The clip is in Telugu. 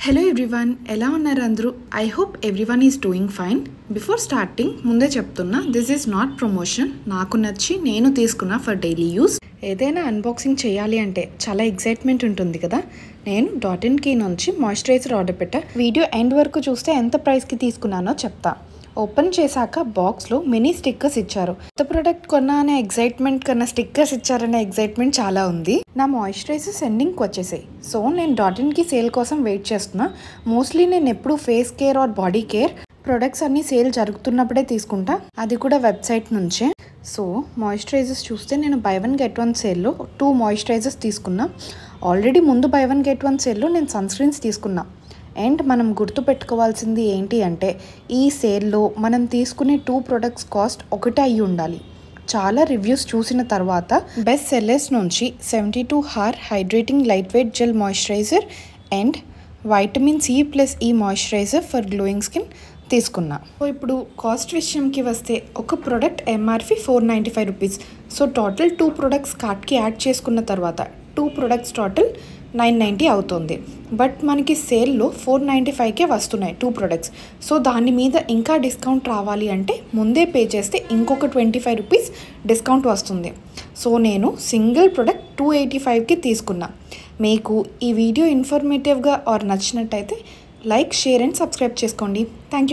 Hello everyone, ఎలా ఉన్నారు అందరూ? I hope everyone is doing fine. Before starting, ముందే చెప్తున్నా, this is not promotion. నాకు నచ్చి నేను తీసుకున్నా for daily use. ఏదైనా అన్బాక్సింగ్ చేయాలి అంటే చాలా ఎక్సైట్మెంట్ ఉంటుంది కదా. నేను .in నుంచి మాయిశ్చరైజర్ ఆర్డర్ పెట్టా. వీడియో ఎండ్ వరకు చూస్తే ఎంత ప్రైస్కి తీసుకున్నానో చెప్తా. ఓపెన్ చేశాక బాక్స్లో మినీ స్టిక్కర్స్ ఇచ్చారు. కొత్త ప్రోడక్ట్ కొన్నా అనే ఎగ్జైట్మెంట్ కన్నా స్టిక్కర్స్ ఇచ్చారనే ఎగ్జైట్మెంట్ చాలా ఉంది. నా మాయిశ్చరైజర్స్ ఎండింగ్కి వచ్చేసాయి. సో నేను .inకి సేల్ కోసం వెయిట్ చేస్తున్నా. మోస్ట్లీ నేను ఎప్పుడు face care or body care products అన్నీ సేల్ జరుగుతున్నప్పుడే తీసుకుంటా, అది కూడా వెబ్సైట్ నుంచే. సో మాయిశ్చరైజర్స్ చూస్తే నేను బై 1 get 1 సేల్లో 2 మాయిశ్చరైజర్స్ తీసుకున్నా. ఆల్రెడీ ముందు బై 1 get 1 సేల్లో నేను సన్ స్క్రీన్స్ తీసుకున్నా. అండ్ మనం గుర్తుపెట్టుకోవాల్సింది ఏంటి అంటే, ఈ సేల్లో మనం తీసుకునే 2 ప్రొడక్ట్స్ కాస్ట్ ఒకటే అయ్యి ఉండాలి. చాలా రివ్యూస్ చూసిన తర్వాత బెస్ట్ సెల్లర్స్ నుంచి 72 hour hydrating light weight gel moisturizer and vitamin C+E moisturizer for glowing skin తీసుకున్నా. సో ఇప్పుడు కాస్ట్ విషయంకి వస్తే ఒక product MRP 495 rupees. So total 2 products కార్ట్కి యాడ్ చేసుకున్న తర్వాత 2 ప్రొడక్ట్స్ టోటల్ 990 అవుతుంది. బట్ మనకి సేల్లో 495కే వస్తున్నాయి 2 ప్రొడక్ట్స్. సో దాని మీద ఇంకా డిస్కౌంట్ రావాలి అంటే ముందే పే చేస్తే ఇంకొక 25 రూపీస్ డిస్కౌంట్ వస్తుంది. సో నేను సింగిల్ ప్రొడక్ట్ 285కి తీసుకున్నా. మీకు ఈ వీడియో ఇన్ఫర్మేటివ్గా ఆర్ నచ్చినట్టయితే లైక్, షేర్ అండ్ సబ్స్క్రైబ్ చేసుకోండి. Thank you.